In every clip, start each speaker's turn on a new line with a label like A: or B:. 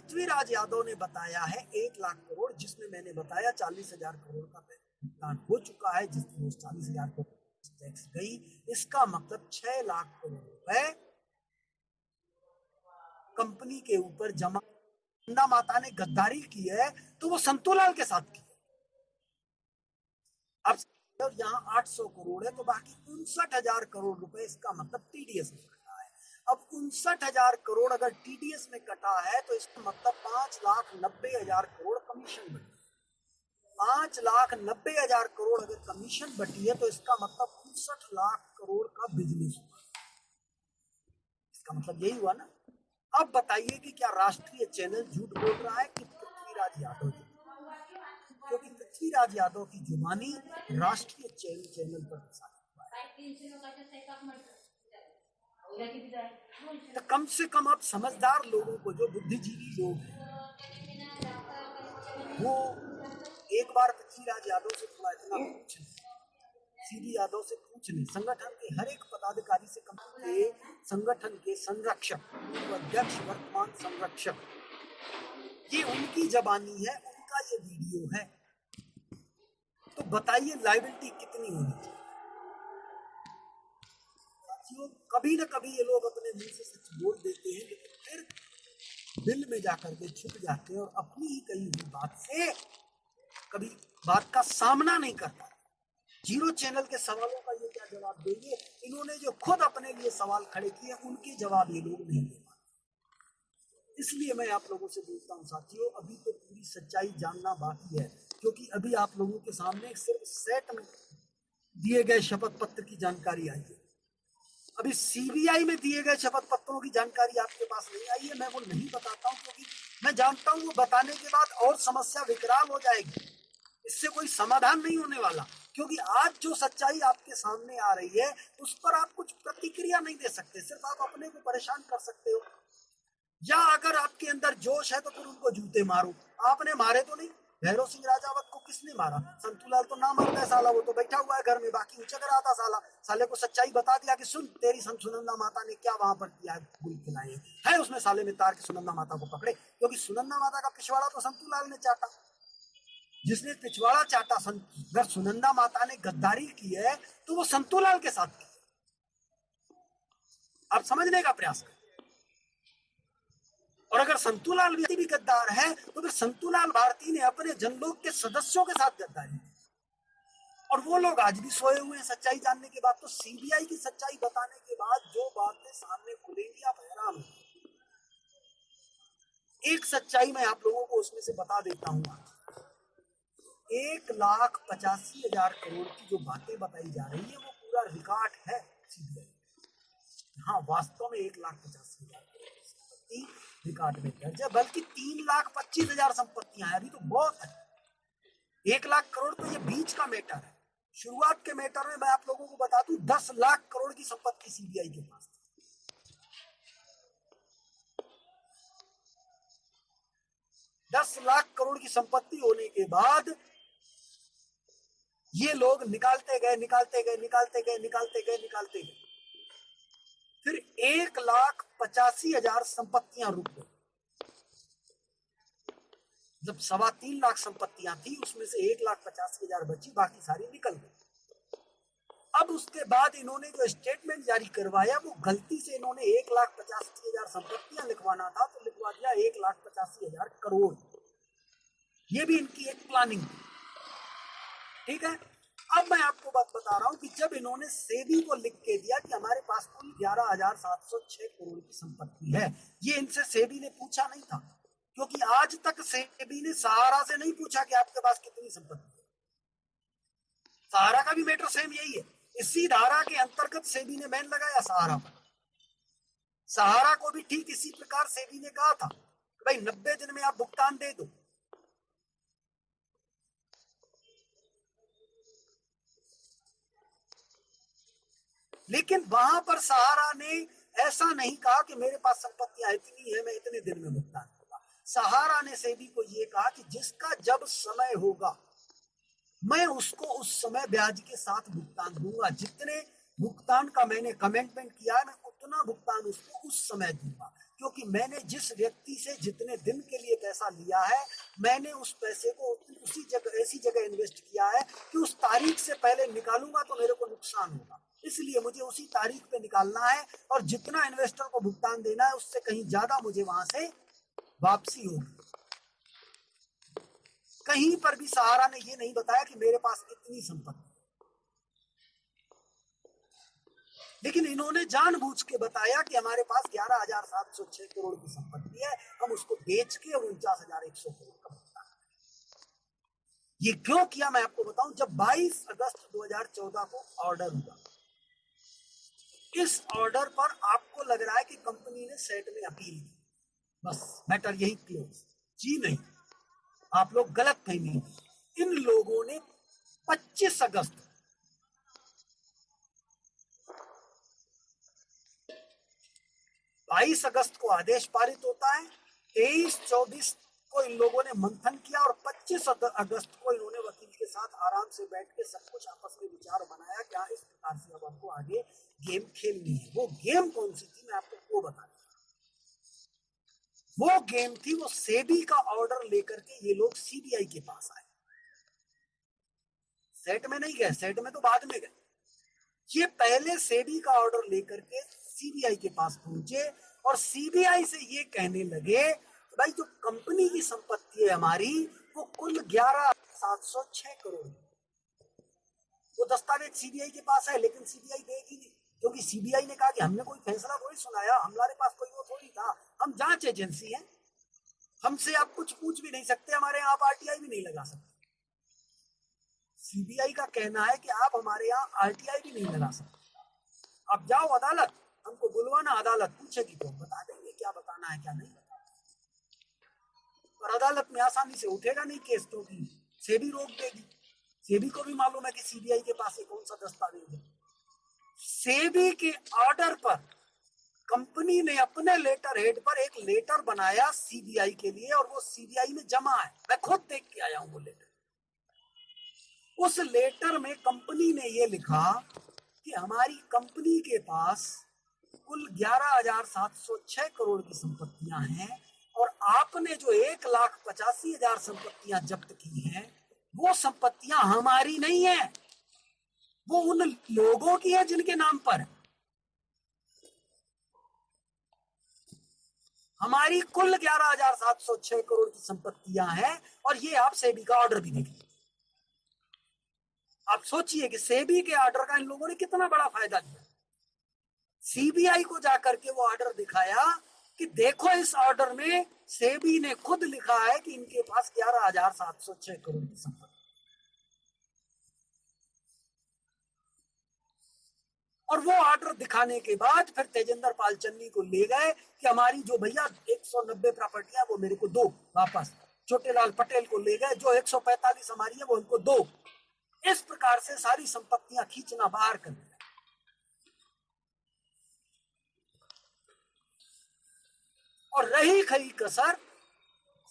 A: पृथ्वीराज यादव ने बताया है 1 लाख करोड़, जिसमें मैंने बताया 40,000 करोड़ का भुगतान हो चुका है, जिसमें 40,000 करोड़ टैक्स गई। इसका मतलब 6 लाख करोड़ रुपए कंपनी के ऊपर जमा। नंदा माता ने गद्दारी की है तो वो संतोलाल के साथ की। अब यहाँ 800 करोड़ है तो बाकी 59,000 करोड़ रुपए, इसका मतलब टीडीएस में कटा है। अब 59,000 करोड़ अगर टीडीएस में कटा है तो इसका मतलब 5,90,000 करोड़ कमीशन बटी। 5,90,000 करोड़ अगर कमीशन बटी है तो इसका मतलब 59 लाख करोड़ का बिजनेस हुआ। इसका मतलब यही हुआ ना। अब बताइए कि क्या राष्ट्रीय चैनल झूठ बोल रहा है कि पृथ्वीराज यादव? क्योंकि पृथ्वीराज यादव की जुबानी राष्ट्रीय चैनल पर प्रसारित हुआ है। तो कम से कम आप समझदार लोगों को, जो बुद्धिजीवी लोग हैं, वो एक बार पृथ्वीराज यादव से थोड़ा इतना पूछ लें, सीडी यादव से पूछ लें, संगठन के हर एक पदाधिकारी से कम के संगठन के संरक्षक, अध्यक्ष, वर्तमान संरक्षक, ये उनकी जबानी है, उनका ये वीडियो है। तो बताइए लायबिलिटी कितनी होनी चाहिए? कभी न कभी ये लोग अपने मुंह से सच बोल देते हैं, लेकिन फिर दिल में जाकर के छुप जाते हैं और अपनी ही कही हुई बात से कभी बात का सामना नहीं करता। जीरो चैनल के सवालों का ये क्या जवाब देंगे? इन्होंने जो खुद अपने लिए सवाल खड़े किए उनके जवाब ये लोग नहीं दे पाते। इसलिए मैं आप लोगों से बोलता हूँ साथियों, अभी तो पूरी सच्चाई जानना बाकी है, क्योंकि अभी आप लोगों के सामने सिर्फ सेट में दिए गए शपथ पत्र की जानकारी आई है। अभी सीबीआई में दिए गए शपथ पत्रों की जानकारी आपके पास नहीं आई है। मैं वो नहीं बताता हूँ क्योंकि मैं जानता हूँ वो बताने के बाद और समस्या विकराल हो जाएगी, इससे कोई समाधान नहीं होने वाला। क्योंकि आज जो सच्चाई आपके सामने आ रही है उस पर आप कुछ प्रतिक्रिया नहीं दे सकते, सिर्फ आप अपने को परेशान कर सकते हो। या अगर आपके अंदर जोश है तो फिर उनको जूते मारो। आपने मारे तो नहीं। भैरव सिंह राजावत को किसने मारा? संतूलाल तो ना मारता है साला, वो तो बैठा हुआ है घर में, बाकी उचक रहा था साला। साले को सच्चाई बता दिया कि सुन, तेरी सुनंदा माता ने क्या वहां पर किया है, गोली खिलाई है उसमें साले में तार के सुनंदा माता को पकड़े, क्योंकि सुनंदा माता का पिछवाड़ा तो संतूलाल ने चाटा। जिसने पिछवाड़ा चाटा, अगर सुनंदा माता ने गद्दारी की है तो वो संतूलाल के साथ की। आप समझने का प्रयास करें। और अगर संतूलाल भी गद्दार है तो फिर संतूलाल भारती ने अपने जनलोक के सदस्यों के साथ गद्दारी की, और वो लोग आज भी सोए हुए हैं सच्चाई जानने के बाद। तो सीबीआई की सच्चाई बताने के बाद जो बातें सामने खुलेंगी आप हैरान होंगे। एक सच्चाई मैं आप लोगों को उसमें से बता देता हूँ। 1,85,000 करोड़ की जो बातें बताई जा रही है वो पूरा रिकॉर्ड है सीबीआई। हाँ, वास्तव में 1,85,000 करोड़ रिकॉर्ड में दर्ज है, बल्कि 3,25,000 संपत्तियां हैं। अभी तो बहुत है। 1 लाख करोड़ तो ये बीच का मैटर है। शुरुआत के मैटर में मैं आप लोगों को बता दूं 10 लाख करोड़ की संपत्ति सीबीआई के पास थी। 10 लाख करोड़ की संपत्ति होने के बाद ये लोग निकालते गए। फिर 1,85,000 संपत्तियां रुक गई। जब 3.25 लाख संपत्तियां थी उसमें से 1,85,000 बची, बाकी सारी निकल गई। अब उसके बाद इन्होंने जो स्टेटमेंट जारी करवाया वो गलती से इन्होंने 1,85,000 संपत्तियां लिखवाना था तो लिखवा दिया 1,85,000 करोड़। ये भी इनकी एक प्लानिंग थी, ठीक है। अब मैं आपको बात बता रहा हूं कि जब इन्होंने सेबी को लिख के दिया कि हमारे पास कुल 11,706 करोड़ की संपत्ति है, ये इनसे सेबी ने पूछा नहीं था, क्योंकि आज तक सेबी ने सहारा से नहीं पूछा कि आपके पास कितनी संपत्ति है। सहारा का भी मैटर सेम यही है। इसी धारा के अंतर्गत सेबी ने बैन लगाया सहारा पर। सहारा को भी ठीक इसी प्रकार सेबी ने कहा था कि भाई 90 दिन में आप भुगतान दे दो। लेकिन वहां पर सहारा ने ऐसा नहीं कहा कि मेरे पास संपत्तियां इतनी है, मैं इतने दिन में भुगतान दूंगा। सहारा ने सेबी को यह कहा कि जिसका जब समय होगा मैं उसको उस समय ब्याज के साथ भुगतान दूंगा। जितने भुगतान का मैंने कमिटमेंट किया है मैं उतना भुगतान उसको उस समय दूंगा। क्योंकि मैंने जिस व्यक्ति से जितने दिन के लिए पैसा लिया है, मैंने उस पैसे को उसी जगह, ऐसी जगह इन्वेस्ट किया है कि उस तारीख से पहले निकालूंगा तो मेरे को नुकसान होगा, इसलिए मुझे उसी तारीख पे निकालना है, और जितना इन्वेस्टर को भुगतान देना है उससे कहीं ज्यादा मुझे वहां से वापसी होगी। कहीं पर भी सहारा ने ये नहीं बताया कि मेरे पास कितनी संपत्ति, लेकिन इन्होंने जानबूझ के बताया कि हमारे पास 11,706 करोड़ की संपत्ति है, हम उसको बेच के 49,100 करोड़ का भुगतान करें। ये क्यों किया मैं आपको बताऊं। जब 22 अगस्त 2014 को ऑर्डर हुआ, इस ऑर्डर पर आपको लग रहा है कि कंपनी ने सेट में अपील की, बस मैटर यही क्लोज। जी नहीं, आप लोग गलत फहमी। इन लोगों ने 25 अगस्त 22 अगस्त को आदेश पारित होता है, 23-24 को इन लोगों ने मंथन किया, और 25 अगस्त को इन्होंने वकील के साथ आराम से बैठ के सब कुछ आपस में विचार बनाया कि हाँ, इस प्रकार से अब हमको आगे गेम खेलनी है। वो गेम कौन सी थी मैं आपको वो बता दूं। वो गेम थी, वो सेबी का ऑर्डर लेकर के ये लोग सीबीआई के पास आए। सेट में नहीं गए, सेट में तो बाद में गए। ये पहले सेबी का ऑर्डर लेकर के सीबीआई के पास पहुंचे और सीबीआई से ये कहने लगे कि भाई जो कंपनी की संपत्ति है हमारी, वो कुल 11,706 करोड़। वो दस्तावेज सीबीआई के पास है, लेकिन सीबीआई देगी नहीं, क्योंकि सीबीआई ने कहा कि हमने कोई फैसला थोड़ी सुनाया, हमारे पास कोई वो थोड़ी था, हम जांच एजेंसी हैं, हमसे आप कुछ पूछ भी नहीं सकते, हमारे यहाँ आप आरटीआई भी नहीं लगा सकते। सीबीआई का कहना है कि आप हमारे यहाँ आरटीआई भी नहीं लगा सकते, आप जाओ अदालत, हमको बुलवाना, अदालत पूछेगी तो हम बता देंगे क्या बताना है क्या नहीं बताना। और अदालत में आसानी से उठेगा नहीं केस, क्योंकि सेबी रोक देगी। सेबी को भी मालूम है कि सीबीआई के पास कौन सा दस्तावेज है। सेबी के ऑर्डर पर कंपनी ने अपने लेटर हेड पर एक लेटर बनाया सीबीआई के लिए, और वो सीबीआई में जमा है, मैं खुद देख के आया हूं वो लेटर। उस लेटर में कंपनी ने ये लिखा कि हमारी कंपनी के पास कुल 11,706 करोड़ की संपत्तियां हैं, और आपने जो 1,85,000 संपत्तियां जब्त की हैं, वो संपत्तियां हमारी नहीं है, वो उन लोगों की है जिनके नाम पर है। हमारी कुल 11,706 करोड़ की संपत्तियां हैं, और ये आप सेबी का ऑर्डर भी देखिए। आप सोचिए कि सेबी के ऑर्डर का इन लोगों ने कितना बड़ा फायदा लिया। सीबीआई को जाकर के वो ऑर्डर दिखाया कि देखो, इस ऑर्डर में सेबी ने खुद लिखा है कि इनके पास 11,706 करोड़ की संपत्ति। और वो ऑर्डर दिखाने के बाद फिर तेजेंद्र पाल चन्नी को ले गए कि हमारी जो भैया 190 प्रॉपर्टियां वो मेरे को दो वापस। छोटेलाल पटेल को ले गए, जो 145 हमारी है वो इनको दो। इस प्रकार से सारी संपत्तियां खींचना बाहर कर दिया। और रही खरी कसर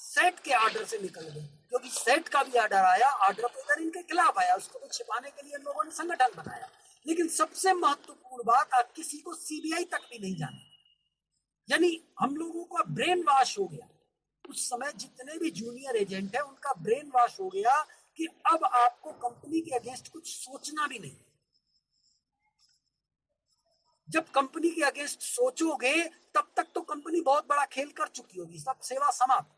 A: सेट के ऑर्डर से निकल गई, क्योंकि सेट का भी ऑर्डर आया, ऑर्डर तो इधर इनके खिलाफ आया, उसको तो छिपाने के लिए इन लोगों ने संगठन बनाया। लेकिन सबसे महत्वपूर्ण बात, आप किसी को सीबीआई तक भी नहीं जाने, यानी हम लोगों का ब्रेन वॉश हो गया। उस समय जितने भी जूनियर एजेंट है उनका ब्रेन वॉश हो गया कि अब आपको कंपनी के अगेंस्ट कुछ सोचना भी नहीं। जब कंपनी के अगेंस्ट सोचोगे तब तक तो कंपनी बहुत बड़ा खेल कर चुकी होगी, सब सेवा समाप्त,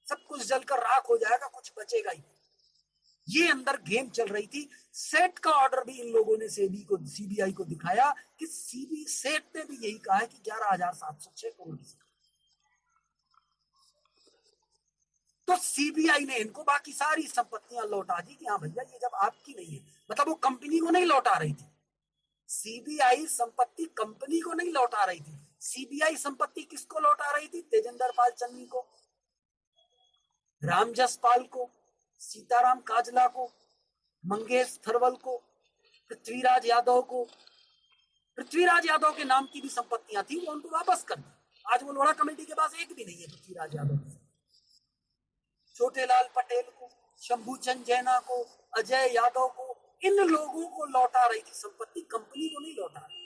A: सब कुछ जलकर राख हो जाएगा, कुछ बचेगा ही। ये अंदर गेम चल रही थी। सेट का ऑर्डर भी इन लोगों ने सीबीआई को दिखाया कि सेट ने भी यही कहा है कि 11,706 करोड़ की। तो सीबीआई ने इनको बाकी सारी संपत्तियां लौटा दी कि हाँ भैया ये जब आपकी नहीं है, मतलब वो कंपनी को नहीं लौटा रही थी। सीबीआई संपत्ति कंपनी को नहीं लौटा रही थी, सीबीआई संपत्ति किसको लौटा रही थी? तेजेंद्र पाल चन्नी को, रामजसपाल को, सीताराम काजला को, मंगेश थरवल को, पृथ्वीराज यादव को। पृथ्वीराज यादव के नाम की भी संपत्तियां थी, वो उनको वापस कर दी। आज वो लोढ़ा कमेटी के पास एक भी नहीं है पृथ्वीराज यादव की। छोटेलाल पटेल को, शंभूचंद जैना को, अजय यादव को, इन लोगों को लौटा रही थी संपत्ति, कंपनी को नहीं लौटा रही।